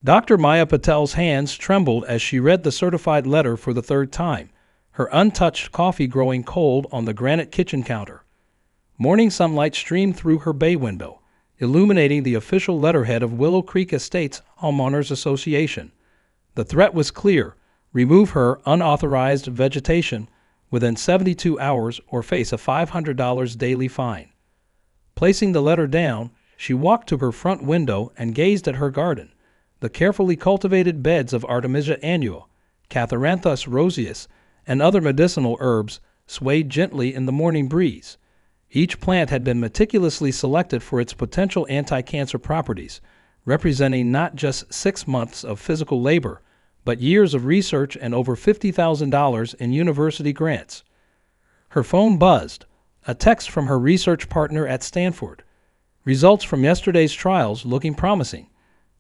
Dr. Maya Patel's hands trembled as she read the certified letter for the third time, her untouched coffee growing cold on the granite kitchen counter. Morning sunlight streamed through her bay window, illuminating the official letterhead of Willow Creek Estates Homeowners Association. The threat was clear: remove her unauthorized vegetation within 72 hours or face a $500 daily fine. Placing the letter down, she walked to her front window and gazed at her garden. The carefully cultivated beds of Artemisia annua, Catharanthus roseus, and other medicinal herbs swayed gently in the morning breeze. Each plant had been meticulously selected for its potential anti-cancer properties, representing not just 6 months of physical labor, but years of research and over $50,000 in university grants. Her phone buzzed, a text from her research partner at Stanford. Results from yesterday's trials looking promising.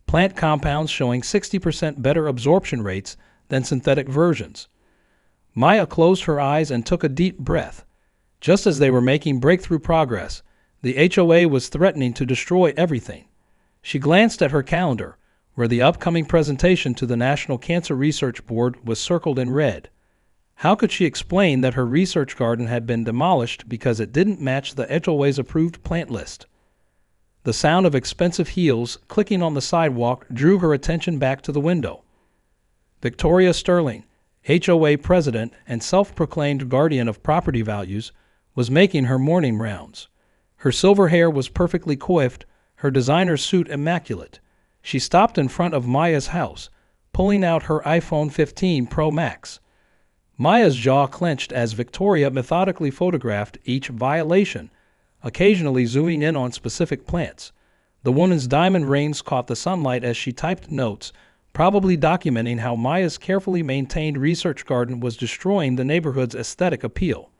Plant compounds showing 60% better absorption rates than synthetic versions. Maya closed her eyes and took a deep breath. Just as they were making breakthrough progress, the HOA was threatening to destroy everything. She glanced at her calendar, where the upcoming presentation to the National Cancer Research Board was circled in red. How could she explain that her research garden had been demolished because it didn't match the HOA's approved plant list? The sound of expensive heels clicking on the sidewalk drew her attention back to the window. Victoria Sterling, HOA president and self-proclaimed guardian of property values, was making her morning rounds. Her silver hair was perfectly coiffed, her designer suit immaculate. She stopped in front of Maya's house, pulling out her iPhone 15 Pro Max. Maya's jaw clenched as Victoria methodically photographed each violation, occasionally zooming in on specific plants. The woman's diamond rings caught the sunlight as she typed notes, probably documenting how Maya's carefully maintained research garden was destroying the neighborhood's aesthetic appeal.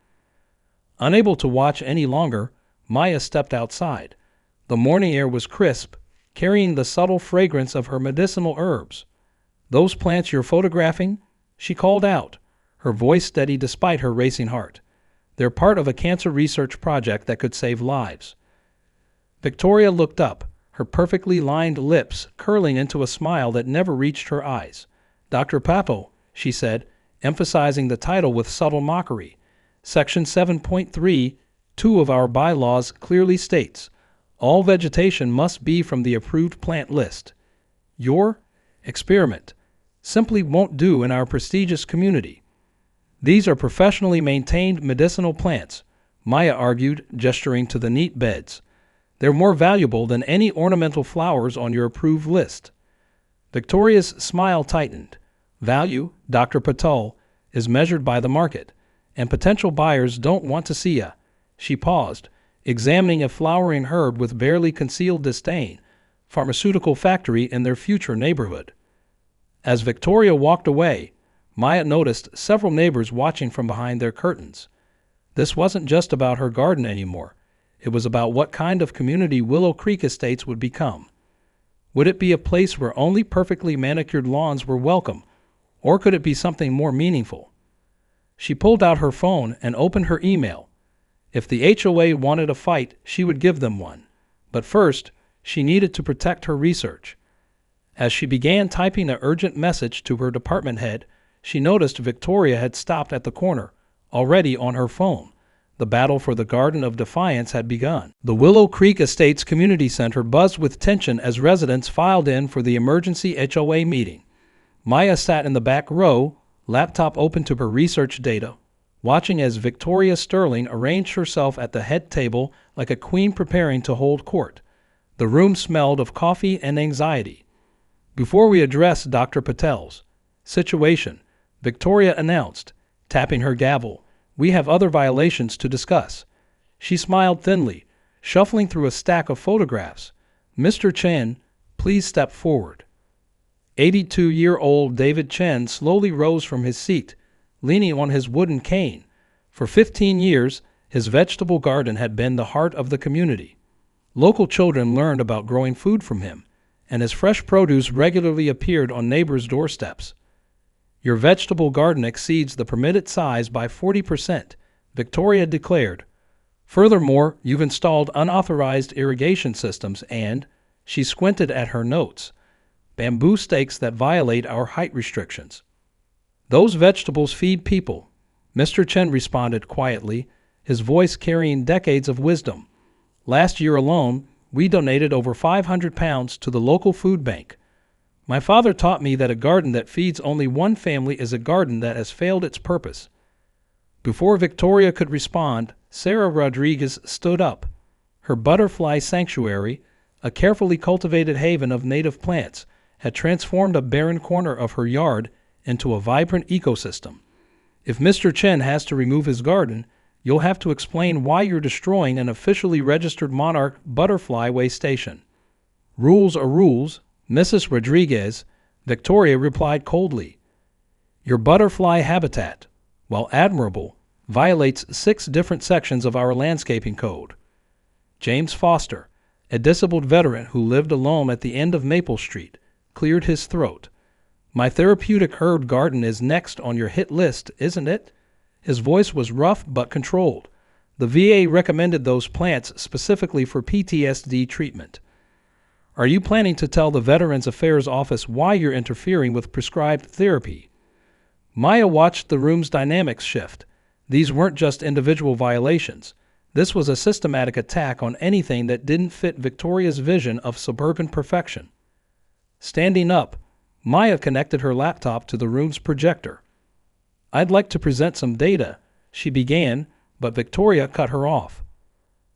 Unable to watch any longer, Maya stepped outside. The morning air was crisp, carrying the subtle fragrance of her medicinal herbs. "Those plants you're photographing?" she called out, her voice steady despite her racing heart. "They're part of a cancer research project that could save lives." Victoria looked up, her perfectly lined lips curling into a smile that never reached her eyes. "Dr. Papo," she said, emphasizing the title with subtle mockery. "Section 7.3, 2 of our bylaws clearly states, all vegetation must be from the approved plant list. Your experiment simply won't do in our prestigious community. These are professionally maintained medicinal plants," Maya argued, gesturing to the neat beds. "They're more valuable than any ornamental flowers on your approved list." Victoria's smile tightened. "Value, Dr. Patel, is measured by the market, and potential buyers don't want to see ya." She paused, examining a flowering herb with barely concealed disdain, pharmaceutical factory in their future neighborhood. As Victoria walked away, Maya noticed several neighbors watching from behind their curtains. This wasn't just about her garden anymore. It was about what kind of community Willow Creek Estates would become. Would it be a place where only perfectly manicured lawns were welcome, or could it be something more meaningful? She pulled out her phone and opened her email. If the HOA wanted a fight, she would give them one. But first, she needed to protect her research. As she began typing an urgent message to her department head, she noticed Victoria had stopped at the corner, already on her phone. The battle for the Garden of Defiance had begun. The Willow Creek Estates Community Center buzzed with tension as residents filed in for the emergency HOA meeting. Maya sat in the back row, laptop open to her research data, watching as Victoria Sterling arranged herself at the head table like a queen preparing to hold court. The room smelled of coffee and anxiety. "Before we address Dr. Patel's situation," Victoria announced, tapping her gavel, "we have other violations to discuss." She smiled thinly, shuffling through a stack of photographs. "Mr. Chen, please step forward." 82-year-old David Chen slowly rose from his seat, leaning on his wooden cane. For 15 years, his vegetable garden had been the heart of the community. Local children learned about growing food from him, and his fresh produce regularly appeared on neighbors' doorsteps. "Your vegetable garden exceeds the permitted size by 40%, Victoria declared. "Furthermore, you've installed unauthorized irrigation systems and," she squinted at her notes, bamboo stakes that violate our height restrictions. Those vegetables feed people, Mr. Chen responded quietly, his voice carrying decades of wisdom. Last year alone, we donated over 500 pounds to the local food bank. My father taught me that a garden that feeds only one family is a garden that has failed its purpose. Before Victoria could respond, Sarah Rodriguez stood up. Her butterfly sanctuary, a carefully cultivated haven of native plants, had transformed a barren corner of her yard into a vibrant ecosystem. If Mr. Chen has to remove his garden, you'll have to explain why you're destroying an officially registered monarch butterfly way station. Rules are rules, Mrs. Rodriguez, Victoria replied coldly. Your butterfly habitat, while admirable, violates 6 different sections of our landscaping code. James Foster, a disabled veteran who lived alone at the end of Maple Street, cleared his throat. My therapeutic herb garden is next on your hit list, isn't it? His voice was rough but controlled. The VA recommended those plants specifically for PTSD treatment. Are you planning to tell the Veterans Affairs Office why you're interfering with prescribed therapy? Maya watched the room's dynamics shift. These weren't just individual violations. This was a systematic attack on anything that didn't fit Victoria's vision of suburban perfection. Standing up, Maya connected her laptop to the room's projector. I'd like to present some data, she began, but Victoria cut her off.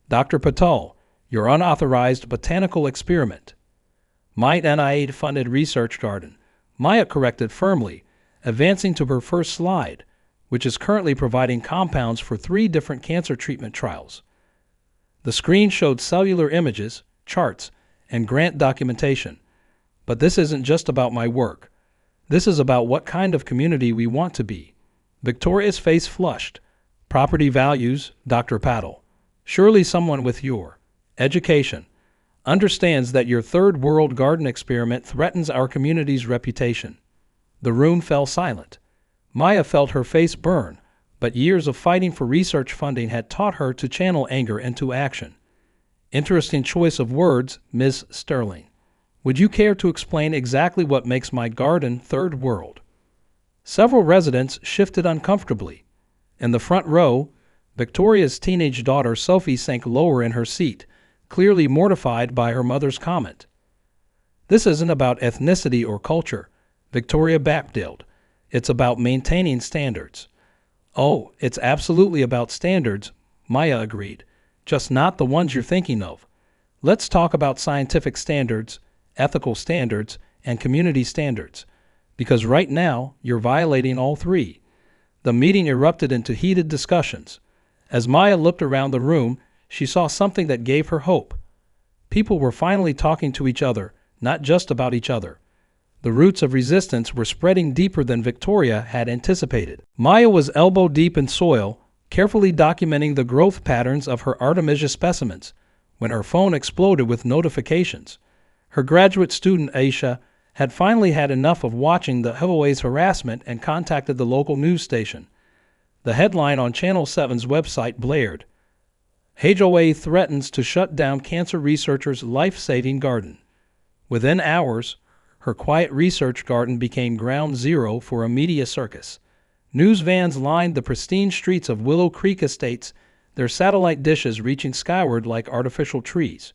Dr. Patel, your unauthorized botanical experiment. My NIH-funded research garden, Maya corrected firmly, advancing to her first slide, which is currently providing compounds for 3 different cancer treatment trials. The screen showed cellular images, charts, and grant documentation. But this isn't just about my work. This is about what kind of community we want to be. Victoria's face flushed. Property values, Dr. Patel. Surely someone with your education understands that your third world garden experiment threatens our community's reputation. The room fell silent. Maya felt her face burn, but years of fighting for research funding had taught her to channel anger into action. Interesting choice of words, Ms. Sterling. Would you care to explain exactly what makes my garden third world? Several residents shifted uncomfortably. In the front row, Victoria's teenage daughter Sophie sank lower in her seat, clearly mortified by her mother's comment. This isn't about ethnicity or culture, Victoria backdilled. It's about maintaining standards. Oh, it's absolutely about standards, Maya agreed. Just not the ones you're thinking of. Let's talk about scientific standards, ethical standards, and community standards. Because right now, you're violating all 3. The meeting erupted into heated discussions. As Maya looked around the room, she saw something that gave her hope. People were finally talking to each other, not just about each other. The roots of resistance were spreading deeper than Victoria had anticipated. Maya was elbow deep in soil, carefully documenting the growth patterns of her Artemisia specimens, when her phone exploded with notifications. Her graduate student, Aisha, had finally had enough of watching the HOA's harassment and contacted the local news station. The headline on Channel 7's website blared, HOA threatens to shut down cancer researcher's life-saving garden. Within hours, her quiet research garden became ground zero for a media circus. News vans lined the pristine streets of Willow Creek Estates, their satellite dishes reaching skyward like artificial trees.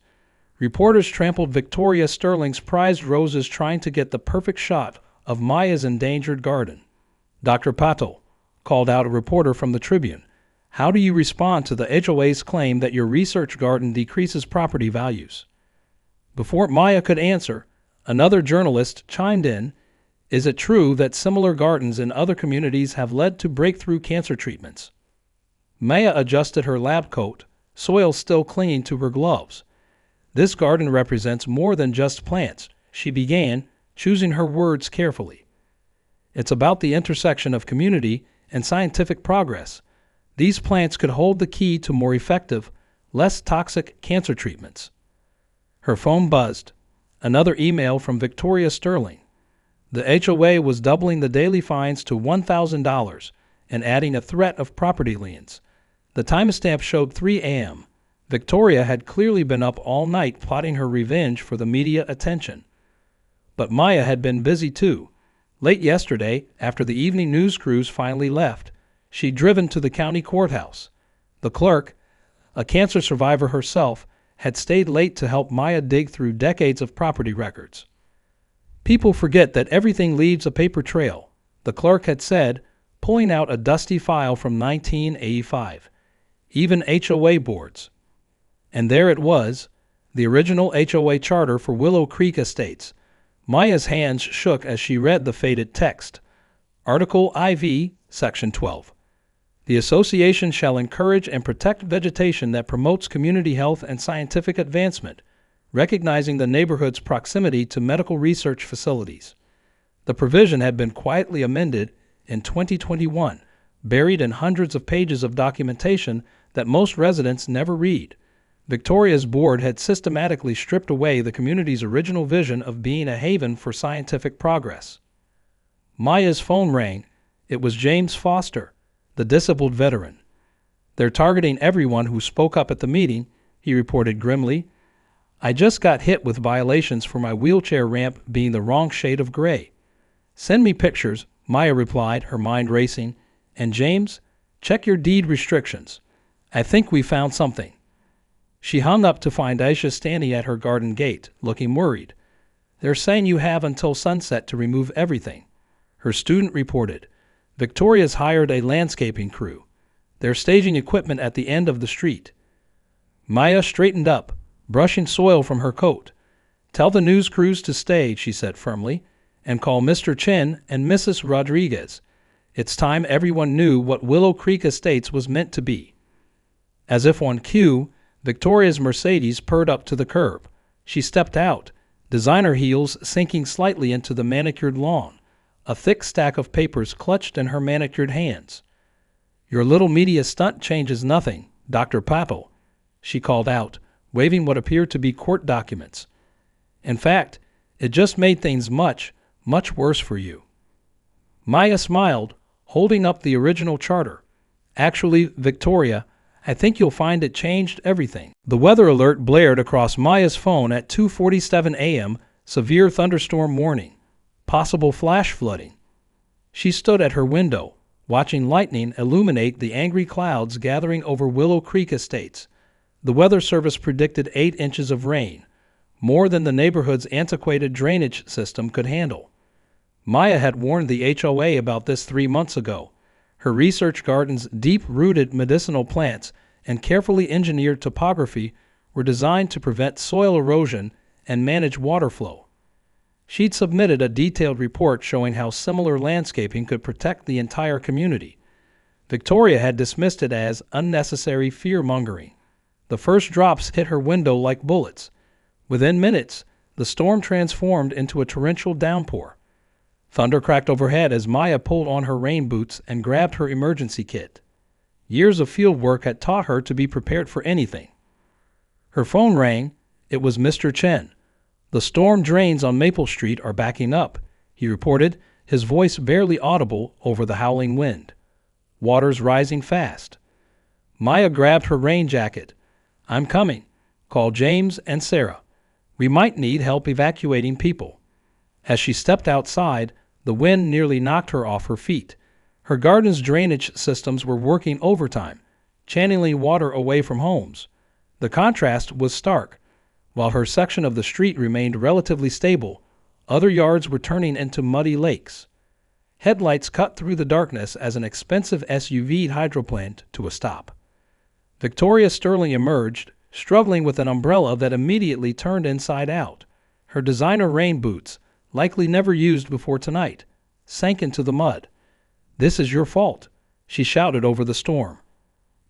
Reporters trampled Victoria Sterling's prized roses trying to get the perfect shot of Maya's endangered garden. Dr. Patel, called out a reporter from the Tribune, how do you respond to the HOA's claim that your research garden decreases property values? Before Maya could answer, another journalist chimed in, is it true that similar gardens in other communities have led to breakthrough cancer treatments? Maya adjusted her lab coat, soil still clinging to her gloves. This garden represents more than just plants, she began, choosing her words carefully. It's about the intersection of community and scientific progress. These plants could hold the key to more effective, less toxic cancer treatments. Her phone buzzed. Another email from Victoria Sterling. The HOA was doubling the daily fines to $1,000 and adding a threat of property liens. The timestamp showed 3 a.m. Victoria had clearly been up all night plotting her revenge for the media attention. But Maya had been busy too. Late yesterday, after the evening news crews finally left, she'd driven to the county courthouse. The clerk, a cancer survivor herself, had stayed late to help Maya dig through decades of property records. People forget that everything leaves a paper trail, the clerk had said, pulling out a dusty file from 1985. Even HOA boards. And there it was, the original HOA charter for Willow Creek Estates. Maya's hands shook as she read the faded text. Article IV, Section 12. The association shall encourage and protect vegetation that promotes community health and scientific advancement, recognizing the neighborhood's proximity to medical research facilities. The provision had been quietly amended in 2021, buried in hundreds of pages of documentation that most residents never read. Victoria's board had systematically stripped away the community's original vision of being a haven for scientific progress. Maya's phone rang. It was James Foster, the disabled veteran. "They're targeting everyone who spoke up at the meeting," he reported grimly. "I just got hit with violations for my wheelchair ramp being the wrong shade of gray." "Send me pictures," Maya replied, her mind racing. "And James, check your deed restrictions. I think we found something." She hung up to find Aisha standing at her garden gate, looking worried. "They're saying you have until sunset to remove everything," her student reported. "Victoria's hired a landscaping crew. They're staging equipment at the end of the street." Maya straightened up, brushing soil from her coat. "Tell the news crews to stay," she said firmly, "and call Mr. Chen and Mrs. Rodriguez. It's time everyone knew what Willow Creek Estates was meant to be." As if on cue, Victoria's Mercedes purred up to the curb. She stepped out, designer heels sinking slightly into the manicured lawn, a thick stack of papers clutched in her manicured hands. "Your little media stunt changes nothing, Dr. Papel," she called out, waving what appeared to be court documents. "In fact, it just made things much, much worse for you." Maya smiled, holding up the original charter. "Actually, Victoria, I think you'll find it changed everything." The weather alert blared across Maya's phone at 2:47 a.m., severe thunderstorm warning, possible flash flooding. She stood at her window, watching lightning illuminate the angry clouds gathering over Willow Creek Estates. The Weather Service predicted 8 inches of rain, more than the neighborhood's antiquated drainage system could handle. Maya had warned the HOA about this 3 months ago. Her research garden's deep-rooted medicinal plants and carefully engineered topography were designed to prevent soil erosion and manage water flow. She'd submitted a detailed report showing how similar landscaping could protect the entire community. Victoria had dismissed it as unnecessary fear-mongering. The first drops hit her window like bullets. Within minutes, the storm transformed into a torrential downpour. Thunder cracked overhead as Maya pulled on her rain boots and grabbed her emergency kit. Years of field work had taught her to be prepared for anything. Her phone rang. It was Mr. Chen. "The storm drains on Maple Street are backing up," he reported, his voice barely audible over the howling wind. "Water's rising fast." Maya grabbed her rain jacket. "I'm coming. Call James and Sarah. We might need help evacuating people." As she stepped outside, the wind nearly knocked her off her feet. Her garden's drainage systems were working overtime, channeling water away from homes. The contrast was stark. While her section of the street remained relatively stable, other yards were turning into muddy lakes. Headlights cut through the darkness as an expensive SUV hydroplaned to a stop. Victoria Sterling emerged, struggling with an umbrella that immediately turned inside out. Her designer rain boots, likely never used before tonight, sank into the mud. "This is your fault," she shouted over the storm.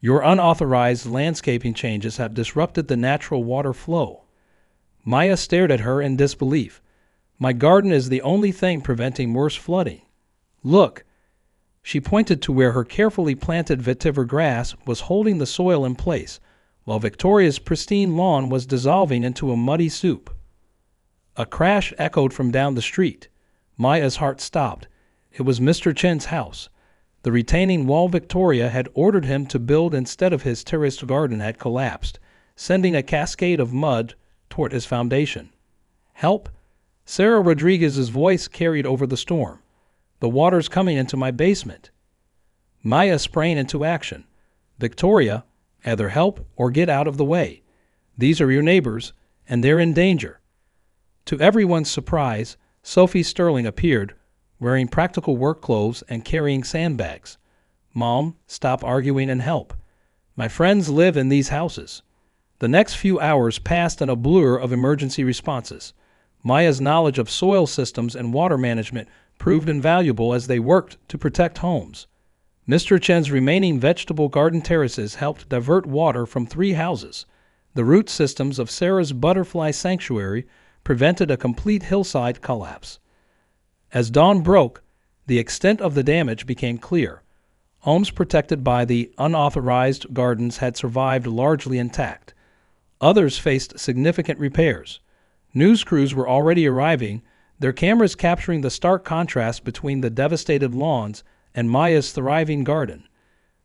"Your unauthorized landscaping changes have disrupted the natural water flow." Maya stared at her in disbelief. "My garden is the only thing preventing worse flooding. Look." She pointed to where her carefully planted vetiver grass was holding the soil in place, while Victoria's pristine lawn was dissolving into a muddy soup. A crash echoed from down the street. Maya's heart stopped. It was Mr. Chen's house. The retaining wall Victoria had ordered him to build instead of his terraced garden had collapsed, sending a cascade of mud toward his foundation. "Help! Sarah Rodriguez's voice carried over the storm. "The water's coming into my basement." Maya sprang into action. "Victoria, either help or get out of the way. These are your neighbors, and they're in danger." To everyone's surprise, Sophie Sterling appeared, wearing practical work clothes and carrying sandbags. "Mom, stop arguing and help. My friends live in these houses." The next few hours passed in a blur of emergency responses. Maya's knowledge of soil systems and water management proved invaluable as they worked to protect homes. Mr. Chen's remaining vegetable garden terraces helped divert water from 3 houses. The root systems of Sarah's butterfly sanctuary prevented a complete hillside collapse. As dawn broke, the extent of the damage became clear. Homes protected by the unauthorized gardens had survived largely intact. Others faced significant repairs. News crews were already arriving, their cameras capturing the stark contrast between the devastated lawns and Maya's thriving garden.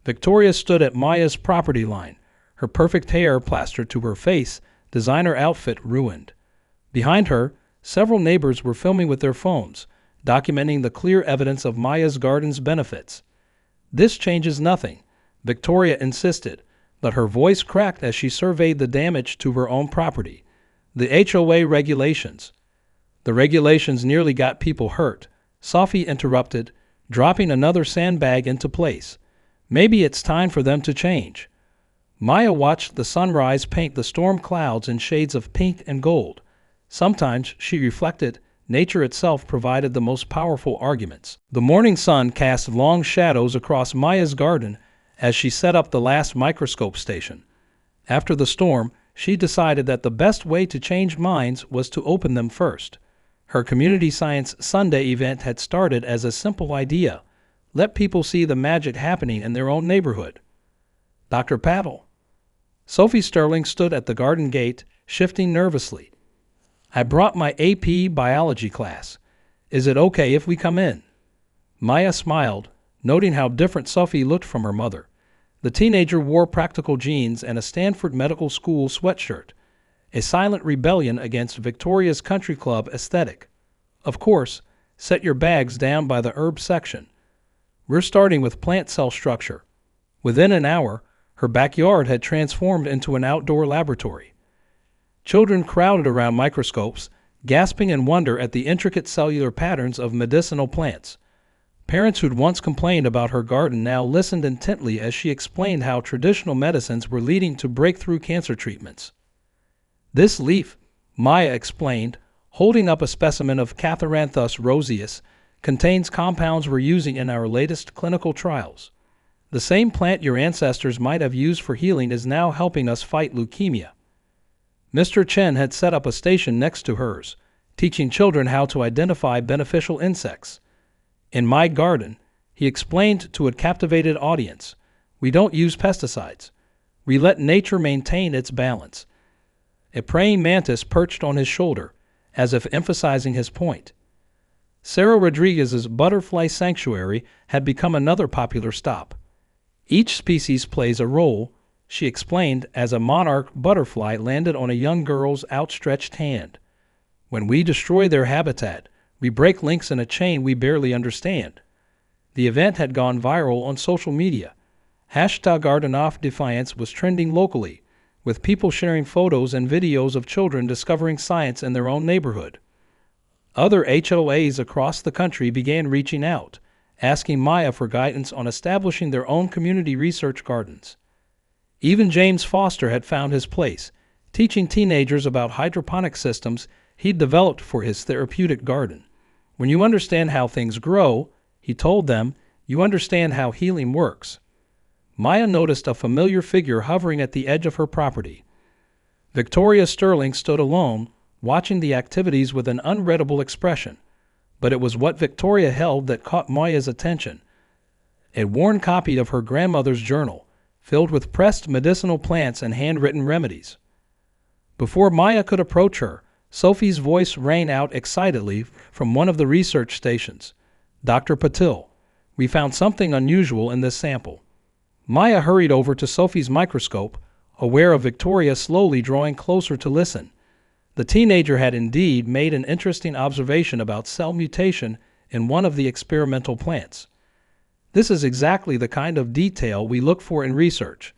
Victoria stood at Maya's property line, her perfect hair plastered to her face, designer outfit ruined. Behind her, several neighbors were filming with their phones, documenting the clear evidence of Maya's garden's benefits. "This changes nothing," Victoria insisted, but her voice cracked as she surveyed the damage to her own property. "The HOA regulations." "The regulations nearly got people hurt," Sophie interrupted, dropping another sandbag into place. "Maybe it's time for them to change." Maya watched the sunrise paint the storm clouds in shades of pink and gold. Sometimes, she reflected, nature itself provided the most powerful arguments. The morning sun cast long shadows across Maya's garden as she set up the last microscope station. After the storm, she decided that the best way to change minds was to open them first. Her Community Science Sunday event had started as a simple idea: let people see the magic happening in their own neighborhood. "Dr. Paddle." Sophie Sterling stood at the garden gate, shifting nervously. "I brought my AP biology class. Is it okay if we come in?" Maya smiled, noting how different Sophie looked from her mother. The teenager wore practical jeans and a Stanford Medical School sweatshirt, a silent rebellion against Victoria's country club aesthetic. "Of course, set your bags down by the herb section. We're starting with plant cell structure." Within an hour, her backyard had transformed into an outdoor laboratory. Children crowded around microscopes, gasping in wonder at the intricate cellular patterns of medicinal plants. Parents who'd once complained about her garden now listened intently as she explained how traditional medicines were leading to breakthrough cancer treatments. "This leaf," Maya explained, holding up a specimen of Catharanthus roseus, "contains compounds we're using in our latest clinical trials. The same plant your ancestors might have used for healing is now helping us fight leukemia." Mr. Chen had set up a station next to hers, teaching children how to identify beneficial insects. "In my garden," he explained to a captivated audience, "we don't use pesticides. We let nature maintain its balance." A praying mantis perched on his shoulder, as if emphasizing his point. Sarah Rodriguez's butterfly sanctuary had become another popular stop. "Each species plays a role," she explained as a monarch butterfly landed on a young girl's outstretched hand. "When we destroy their habitat, we break links in a chain we barely understand." The event had gone viral on social media. #GardenOffDefiance was trending locally, with people sharing photos and videos of children discovering science in their own neighborhood. Other HOAs across the country began reaching out, asking Maya for guidance on establishing their own community research gardens. Even James Foster had found his place, teaching teenagers about hydroponic systems he'd developed for his therapeutic garden. "When you understand how things grow," he told them, "you understand how healing works." Maya noticed a familiar figure hovering at the edge of her property. Victoria Sterling stood alone, watching the activities with an unreadable expression. But it was what Victoria held that caught Maya's attention: a worn copy of her grandmother's journal, filled with pressed medicinal plants and handwritten remedies. Before Maya could approach her, Sophie's voice rang out excitedly from one of the research stations. "Dr. Patil, we found something unusual in this sample." Maya hurried over to Sophie's microscope, aware of Victoria slowly drawing closer to listen. The The teenager had indeed made an interesting observation about cell mutation in one of the experimental plants. This is exactly the kind of detail we look for in research,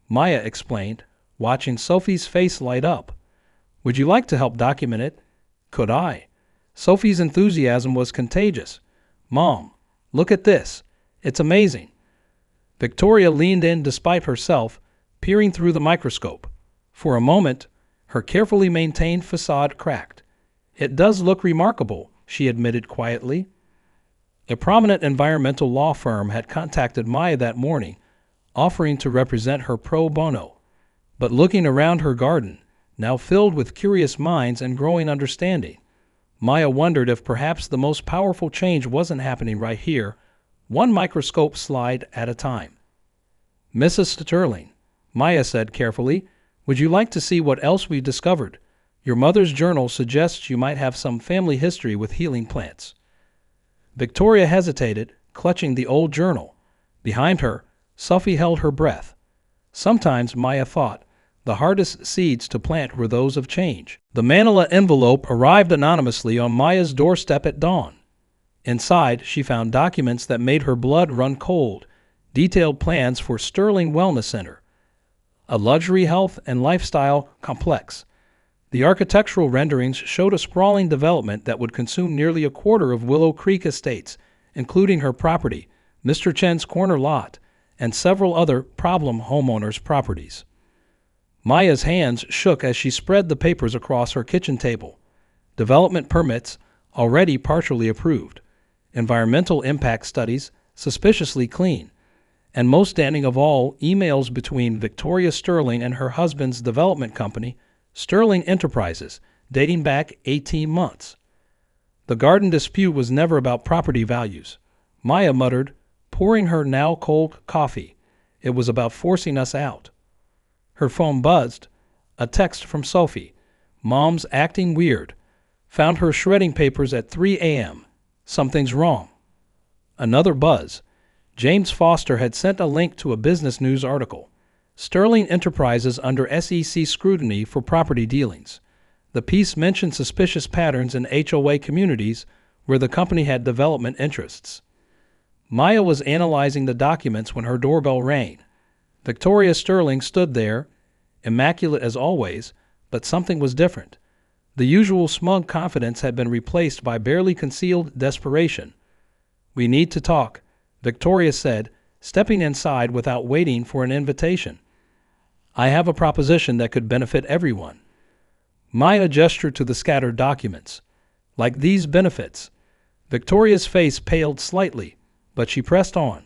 Maya explained, watching Sophie's face light up. Would you like to help document it? Could I? Sophie's enthusiasm was contagious. Mom, look at this. It's amazing. Victoria leaned in despite herself, peering through the microscope. For a moment, her carefully maintained facade cracked. It does look remarkable, she admitted quietly. A prominent environmental law firm had contacted Maya that morning, offering to represent her pro bono. But looking around her garden, now filled with curious minds and growing understanding, Maya wondered if perhaps the most powerful change wasn't happening right here, one microscope slide at a time. Mrs. Sterling, Maya said carefully, would you like to see what else we've discovered? Your mother's journal suggests you might have some family history with healing plants. Victoria hesitated, clutching the old journal. Behind her, Sophie held her breath. Sometimes, Maya thought, the hardest seeds to plant were those of change. The manila envelope arrived anonymously on Maya's doorstep at dawn. Inside, she found documents that made her blood run cold, detailed plans for Sterling Wellness Center, a luxury health and lifestyle complex. The architectural renderings showed a sprawling development that would consume nearly a quarter of Willow Creek Estates, including her property, Mr. Chen's corner lot, and several other problem homeowners' properties. Maya's hands shook as she spread the papers across her kitchen table. Development permits, already partially approved. Environmental impact studies, suspiciously clean. And most standing of all, emails between Victoria Sterling and her husband's development company, Sterling Enterprises, dating back 18 months. The garden dispute was never about property values. Maya muttered, pouring her now cold coffee. It was about forcing us out. Her phone buzzed. A text from Sophie. Mom's acting weird. Found her shredding papers at 3 a.m. Something's wrong. Another buzz. James Foster had sent a link to a business news article. Sterling Enterprises under SEC scrutiny for property dealings. The piece mentioned suspicious patterns in HOA communities where the company had development interests. Maya was analyzing the documents when her doorbell rang. Victoria Sterling stood there, immaculate as always, but something was different. The usual smug confidence had been replaced by barely concealed desperation. We need to talk, Victoria said, stepping inside without waiting for an invitation. I have a proposition that could benefit everyone. Maya gestured to the scattered documents. Like these benefits. Victoria's face paled slightly, but she pressed on.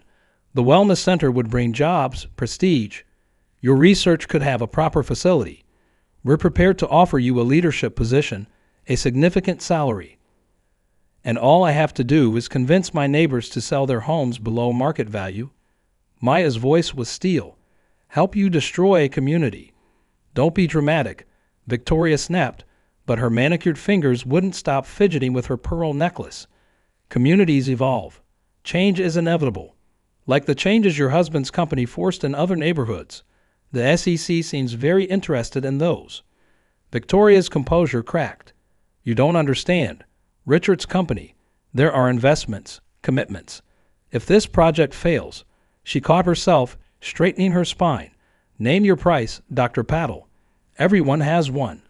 The wellness center would bring jobs, prestige. Your research could have a proper facility. We're prepared to offer you a leadership position, a significant salary. And all I have to do is convince my neighbors to sell their homes below market value. Maya's voice was steel. Help you destroy a community. Don't be dramatic, Victoria snapped, but her manicured fingers wouldn't stop fidgeting with her pearl necklace. Communities evolve. Change is inevitable. Like the changes your husband's company forced in other neighborhoods. The SEC seems very interested in those. Victoria's composure cracked. You don't understand. Richard's company. There are investments, commitments. If this project fails, she caught herself, straightening her spine. Name your price, Dr. Paddle. Everyone has one.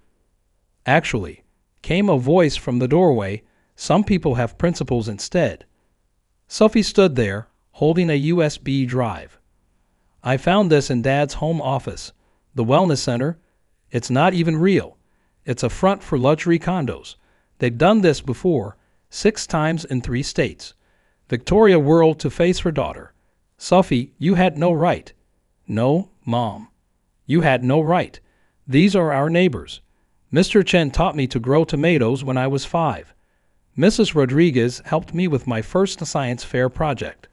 Actually, came a voice from the doorway, some people have principles instead. Sophie stood there, holding a USB drive. I found this in Dad's home office. The wellness center. It's not even real. It's a front for luxury condos. They've done this before, 6 times in 3 states. Victoria whirled to face her daughter. Sophie, you had no right. No, Mom. You had no right. These are our neighbors. Mr. Chen taught me to grow tomatoes when I was 5. Mrs. Rodriguez helped me with my first science fair project.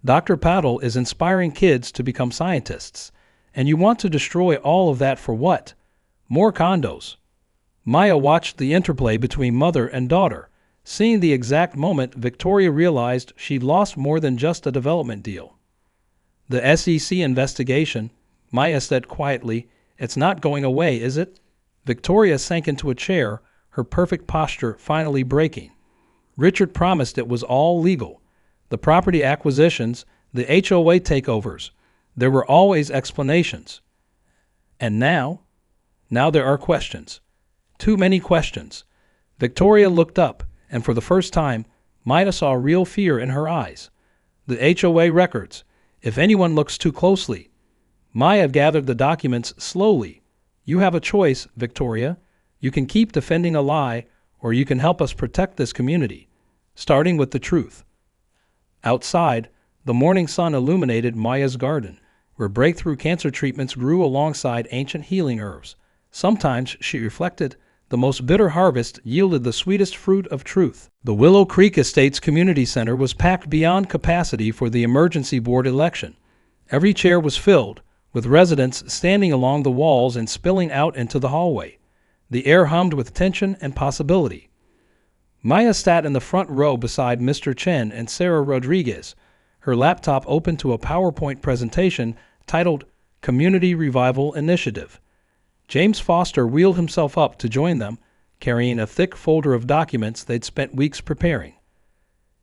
Dr. Paddle is inspiring kids to become scientists. And you want to destroy all of that for what? More condos. Maya watched the interplay between mother and daughter, seeing the exact moment Victoria realized she'd lost more than just a development deal. The SEC investigation, Maya said quietly, it's not going away, is it? Victoria sank into a chair, her perfect posture finally breaking. Richard promised it was all legal. The property acquisitions, the HOA takeovers. There were always explanations. And now there are questions. Too many questions. Victoria looked up, and for the first time, Maya saw real fear in her eyes. The HOA records. If anyone looks too closely. Maya gathered the documents slowly. You have a choice, Victoria. You can keep defending a lie, or you can help us protect this community, starting with the truth. Outside, the morning sun illuminated Maya's garden, where breakthrough cancer treatments grew alongside ancient healing herbs. Sometimes, she reflected, the most bitter harvest yielded the sweetest fruit of truth. The Willow Creek Estates Community Center was packed beyond capacity for the emergency board election. Every chair was filled, with residents standing along the walls and spilling out into the hallway. The air hummed with tension and possibility. Maya sat in the front row beside Mr. Chen and Sarah Rodriguez, her laptop open to a PowerPoint presentation titled Community Revival Initiative. James Foster wheeled himself up to join them, carrying a thick folder of documents they'd spent weeks preparing.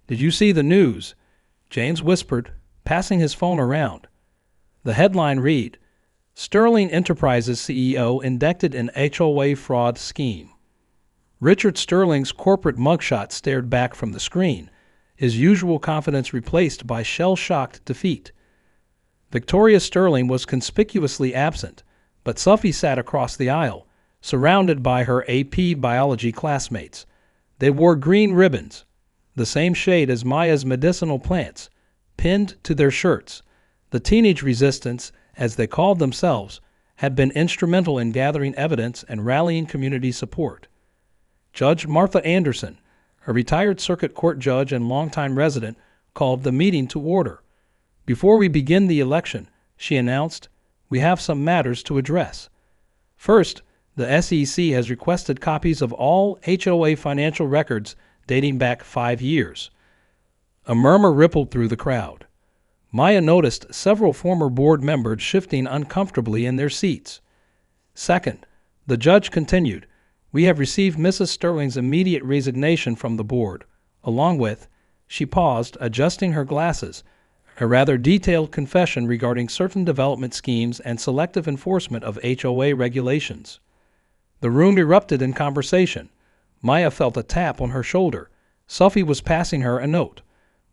"Did you see the news?" James whispered, passing his phone around. The headline read, Sterling Enterprises CEO indicted in HOA fraud scheme. Richard Sterling's corporate mugshot stared back from the screen, his usual confidence replaced by shell-shocked defeat. Victoria Sterling was conspicuously absent, but Sophie sat across the aisle, surrounded by her AP biology classmates. They wore green ribbons, the same shade as Maya's medicinal plants, pinned to their shirts. The teenage resistance, as they called themselves, had been instrumental in gathering evidence and rallying community support. Judge Martha Anderson, a retired circuit court judge and longtime resident, called the meeting to order. "Before we begin the election," she announced, "we have some matters to address. First, the SEC has requested copies of all HOA financial records dating back 5 years. A murmur rippled through the crowd. Maya noticed several former board members shifting uncomfortably in their seats. Second, the judge continued, "We have received Mrs. Sterling's immediate resignation from the board, along with," she paused, adjusting her glasses, "a rather detailed confession regarding certain development schemes and selective enforcement of HOA regulations." The room erupted in conversation. Maya felt a tap on her shoulder. Sophie was passing her a note.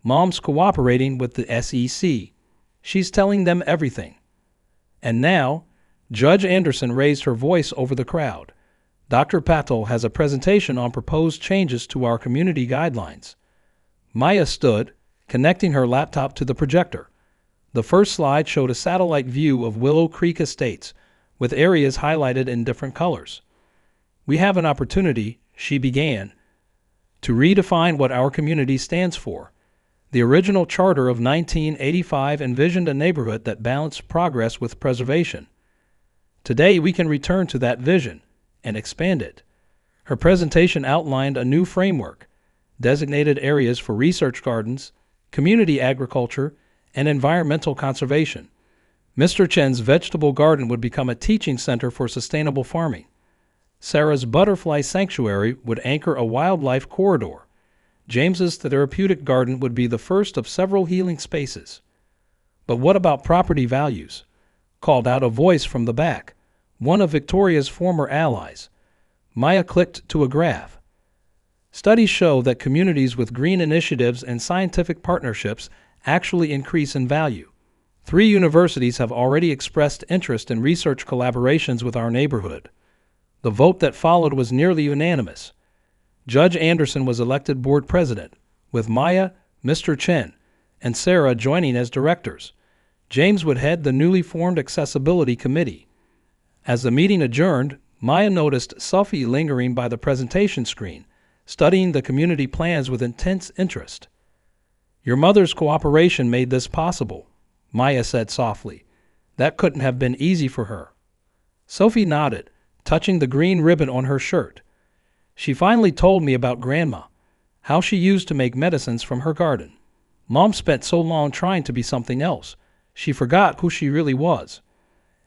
"Mom's cooperating with the SEC. She's telling them everything." And now, Judge Anderson raised her voice over the crowd. "Dr. Patel has a presentation on proposed changes to our community guidelines." Maya stood, connecting her laptop to the projector. The first slide showed a satellite view of Willow Creek Estates, with areas highlighted in different colors. "We have an opportunity," she began, "to redefine what our community stands for. The original charter of 1985 envisioned a neighborhood that balanced progress with preservation. Today we can return to that vision and expand it." Her presentation outlined a new framework, designated areas for research gardens, community agriculture, and environmental conservation. Mr. Chen's vegetable garden would become a teaching center for sustainable farming. Sarah's butterfly sanctuary would anchor a wildlife corridor. James's therapeutic garden would be the first of several healing spaces. "But what about property values?" called out a voice from the back, one of Victoria's former allies. Maya clicked to a graph. "Studies show that communities with green initiatives and scientific partnerships actually increase in value. 3 universities have already expressed interest in research collaborations with our neighborhood." The vote that followed was nearly unanimous. Judge Anderson was elected board president, with Maya, Mr. Chen, and Sarah joining as directors. James would head the newly formed Accessibility Committee. As the meeting adjourned, Maya noticed Sophie lingering by the presentation screen, studying the community plans with intense interest. "Your mother's cooperation made this possible," Maya said softly. "That couldn't have been easy for her." Sophie nodded, touching the green ribbon on her shirt. "She finally told me about Grandma, how she used to make medicines from her garden. Mom spent so long trying to be something else, she forgot who she really was."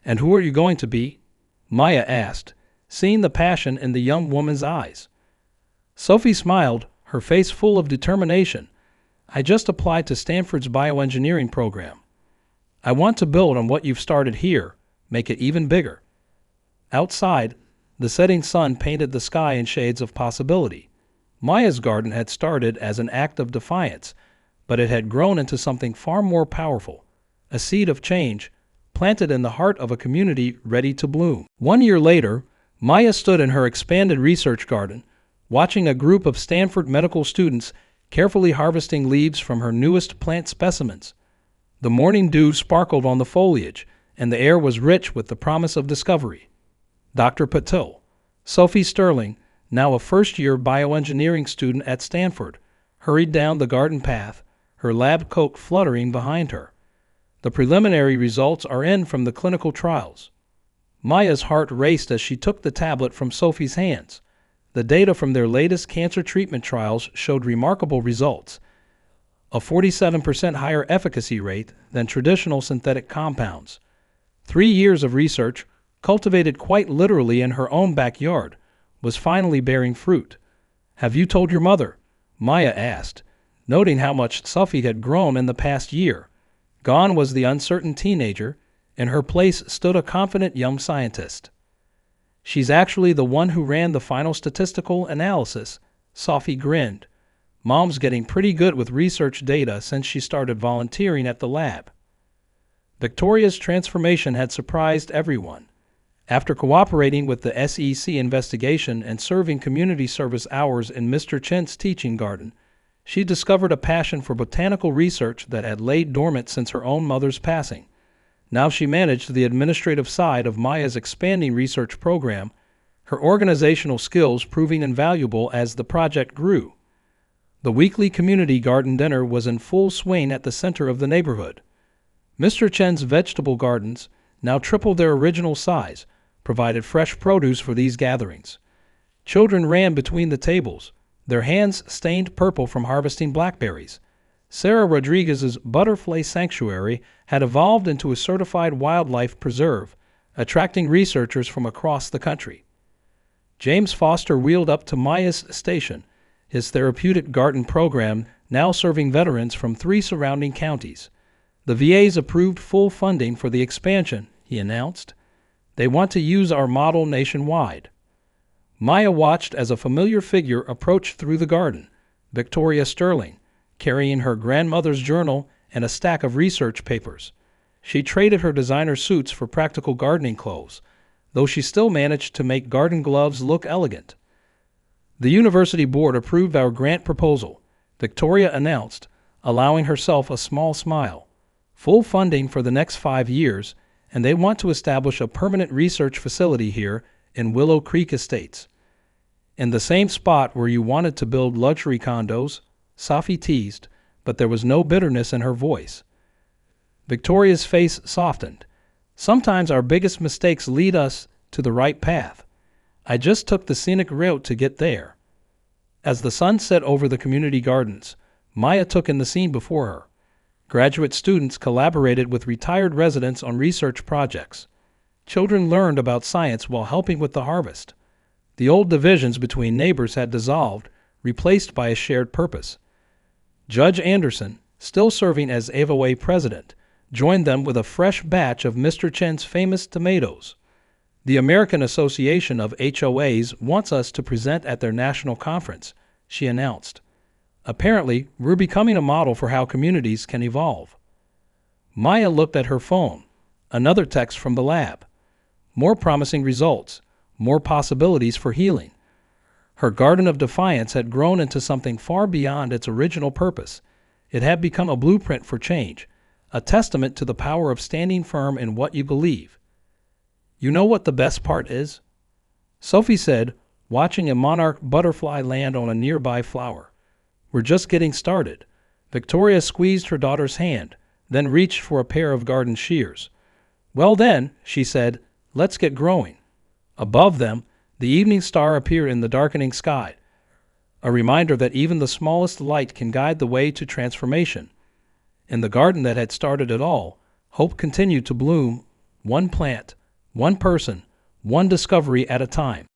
"And who are you going to be?" Maya asked, seeing the passion in the young woman's eyes. Sophie smiled, her face full of determination. "I just applied to Stanford's bioengineering program. I want to build on what you've started here, make it even bigger." Outside, the setting sun painted the sky in shades of possibility. Maya's garden had started as an act of defiance, but it had grown into something far more powerful, a seed of change, planted in the heart of a community ready to bloom. 1 year later, Maya stood in her expanded research garden, watching a group of Stanford medical students carefully harvesting leaves from her newest plant specimens. The morning dew sparkled on the foliage, and the air was rich with the promise of discovery. Dr. Patil, Sophie Sterling, now a first-year bioengineering student at Stanford, hurried down the garden path, her lab coat fluttering behind her. The preliminary results are in from the clinical trials. Maya's heart raced as she took the tablet from Sophie's hands. The data from their latest cancer treatment trials showed remarkable results, a 47% higher efficacy rate than traditional synthetic compounds. 3 years of research, cultivated quite literally in her own backyard, was finally bearing fruit. "Have you told your mother?" Maya asked, noting how much Sophie had grown in the past year. Gone was the uncertain teenager. In her place stood a confident young scientist. "She's actually the one who ran the final statistical analysis," Sophie grinned. "Mom's getting pretty good with research data since she started volunteering at the lab." Victoria's transformation had surprised everyone. After cooperating with the SEC investigation and serving community service hours in Mr. Chen's teaching garden, she discovered a passion for botanical research that had laid dormant since her own mother's passing. Now she managed the administrative side of Maya's expanding research program, her organizational skills proving invaluable as the project grew. The weekly community garden dinner was in full swing at the center of the neighborhood. Mr. Chen's vegetable gardens, now triple their original size, provided fresh produce for these gatherings. Children ran between the tables, their hands stained purple from harvesting blackberries. Sarah Rodriguez's Butterfly Sanctuary had evolved into a certified wildlife preserve, attracting researchers from across the country. James Foster wheeled up to Maya's station, his therapeutic garden program now serving veterans from 3 surrounding counties. "The VA's approved full funding for the expansion," he announced. "They want to use our model nationwide." Maya watched as a familiar figure approached through the garden, Victoria Sterling, carrying her grandmother's journal and a stack of research papers. She traded her designer suits for practical gardening clothes, though she still managed to make garden gloves look elegant. "The university board approved our grant proposal," Victoria announced, allowing herself a small smile. "Full funding for the next 5 years, and they want to establish a permanent research facility here in Willow Creek Estates." "In the same spot where you wanted to build luxury condos," Sophie teased, but there was no bitterness in her voice. Victoria's face softened. "Sometimes our biggest mistakes lead us to the right path. I just took the scenic route to get there." As the sun set over the community gardens, Maya took in the scene before her. Graduate students collaborated with retired residents on research projects. Children learned about science while helping with the harvest. The old divisions between neighbors had dissolved, replaced by a shared purpose. Judge Anderson, still serving as HOA president, joined them with a fresh batch of Mr. Chen's famous tomatoes. "The American Association of HOAs wants us to present at their national conference," she announced. "Apparently, we're becoming a model for how communities can evolve." Maya looked at her phone. Another text from the lab. More promising results, more possibilities for healing. Her garden of defiance had grown into something far beyond its original purpose. It had become a blueprint for change, a testament to the power of standing firm in what you believe. "You know what the best part is?" Sophie said, watching a monarch butterfly land on a nearby flower. "We're just getting started." Victoria squeezed her daughter's hand, then reached for a pair of garden shears. "Well then," she said, "let's get growing." Above them, the evening star appeared in the darkening sky, a reminder that even the smallest light can guide the way to transformation. In the garden that had started it all, hope continued to bloom, one plant, one person, one discovery at a time.